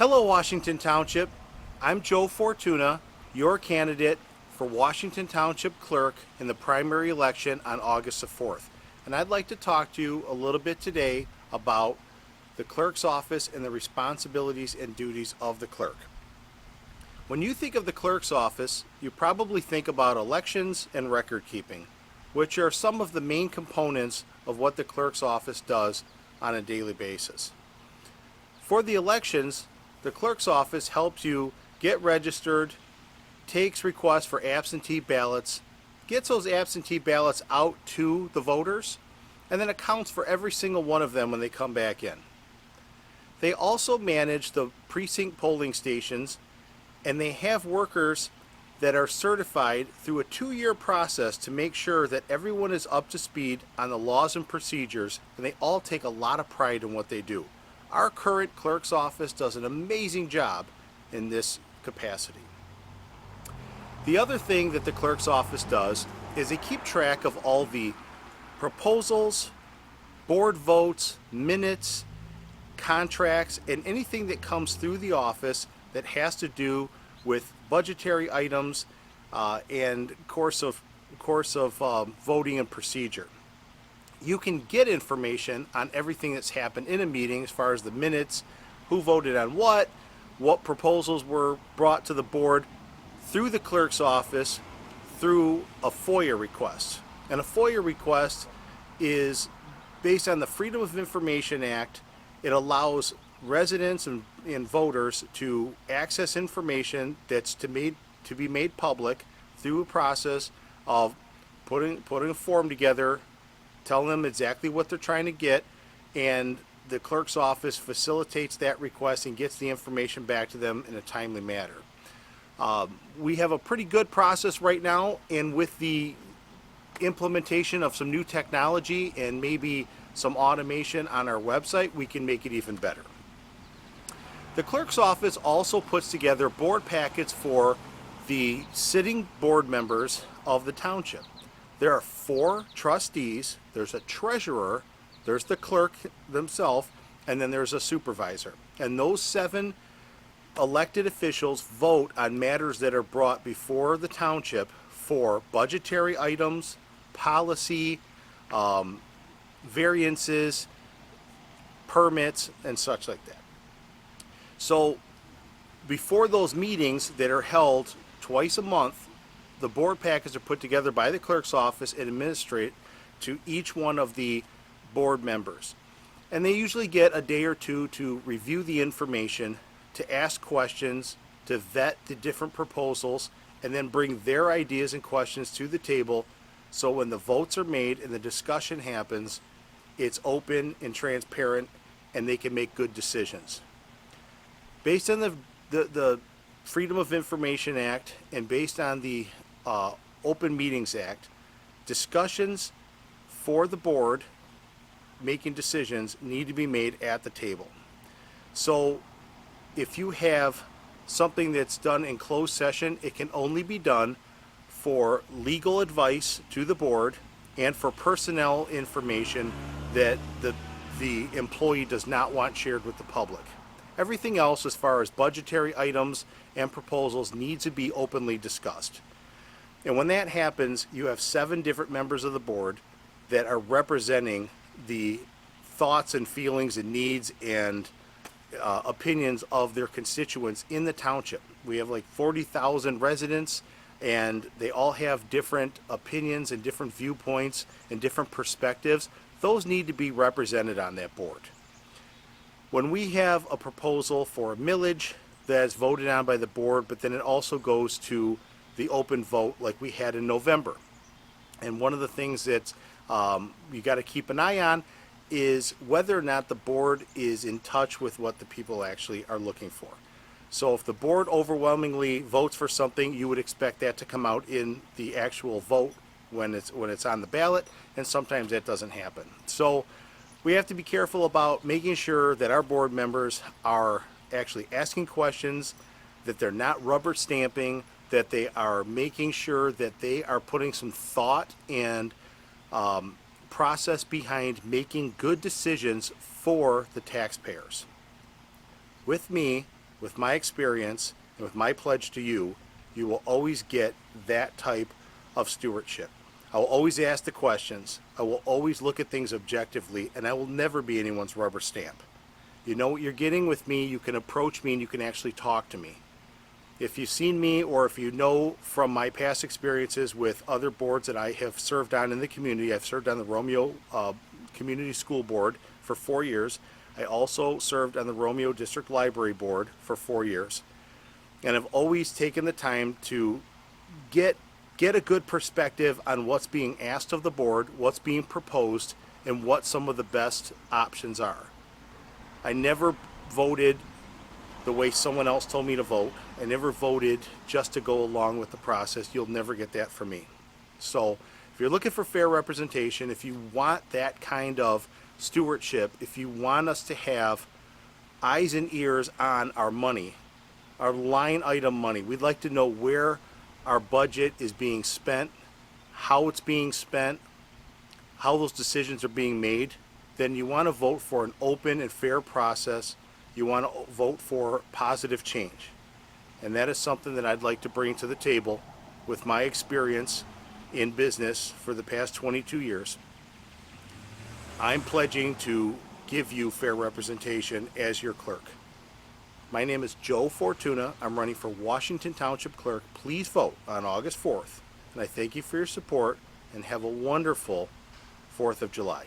Hello, Washington Township. I'm Joe Fortuna, your candidate for Washington Township Clerk in the primary election on August the 4th. And I'd like to talk to you a little bit today about the clerk's office and the responsibilities and duties of the clerk. When you think of the clerk's office, you probably think about elections and record keeping, which are some of the main components of what the clerk's office does on a daily basis. For the elections, the clerk's office helps you get registered, takes requests for absentee ballots, gets those absentee ballots out to the voters, and then accounts for every single one of them when they come back in. They also manage the precinct polling stations, and they have workers that are certified through a 2-year process to make sure that everyone is up to speed on the laws and procedures, and they all take a lot of pride in what they do. Our current clerk's office does an amazing job in this capacity. The other thing that the clerk's office does is they keep track of all the proposals, board votes, minutes, contracts, and anything that comes through the office that has to do with budgetary items and course of voting and procedure. You can get information on everything that's happened in a meeting as far as the minutes, who voted on what proposals were brought to the board through the clerk's office through a FOIA request. And a FOIA request is based on the Freedom of Information Act. It allows residents and voters to access information that's to be made public through a process of putting a form together, telling them exactly what they're trying to get, and the clerk's office facilitates that request and gets the information back to them in a timely manner. We have a pretty good process right now, and with the implementation of some new technology and maybe some automation on our website, we can make it even better. The clerk's office also puts together board packets for the sitting board members of the township. There are 4 trustees, there's a treasurer, there's the clerk themselves, and then there's a supervisor. And those 7 elected officials vote on matters that are brought before the township for budgetary items, policy, variances, permits, and such like that. So before those meetings that are held twice a month, the board packets are put together by the clerk's office and administered to each one of the board members. And they usually get a day or two to review the information, to ask questions, to vet the different proposals, and then bring their ideas and questions to the table, so when the votes are made and the discussion happens, it's open and transparent and they can make good decisions. Based on the Freedom of Information Act and based on the Open Meetings Act, discussions for the board making decisions need to be made at the table. So if you have something that's done in closed session, it can only be done for legal advice to the board and for personnel information that the employee does not want shared with the public. Everything else, as far as budgetary items and proposals, needs to be openly discussed. And when that happens, you have 7 different members of the board that are representing the thoughts and feelings and needs and opinions of their constituents in the township. We have like 40,000 residents, and they all have different opinions and different viewpoints and different perspectives. Those need to be represented on that board. When we have a proposal for a millage that's voted on by the board, but then it also goes to the open vote like we had in November. And one of the things that you got to keep an eye on is whether or not the board is in touch with what the people actually are looking for. So if the board overwhelmingly votes for something, you would expect that to come out in the actual vote when it's on the ballot, and sometimes that doesn't happen. So we have to be careful about making sure that our board members are actually asking questions, that they're not rubber stamping, that they are making sure that they are putting some thought and process behind making good decisions for the taxpayers. With me with my experience and with my pledge to you, you will always get that type of stewardship. I will always ask the questions. I will always look at things objectively, and I will never be anyone's rubber stamp. You know what you're getting with me. You can approach me and you can actually talk to me. If you've seen me, or if you know from my past experiences with other boards that I have served on in the community, I've served on the Romeo Community School Board for 4 years. I also served on the Romeo District Library Board for 4 years. And I've always taken the time to get a good perspective on what's being asked of the board, what's being proposed, and what some of the best options are. I never voted the way someone else told me to vote. I never voted just to go along with the process. You'll never get that from me. So if you're looking for fair representation, if you want that kind of stewardship, if you want us to have eyes and ears on our money, our line item money, we'd like to know where our budget is being spent, how it's being spent, how those decisions are being made, then you want to vote for an open and fair process. You want to vote for positive change. And that is something that I'd like to bring to the table with my experience in business for the past 22 years. I'm pledging to give you fair representation as your clerk. My name is Joe Fortuna. I'm running for Washington Township Clerk. Please vote on August 4th. And I thank you for your support, and have a wonderful 4th of July.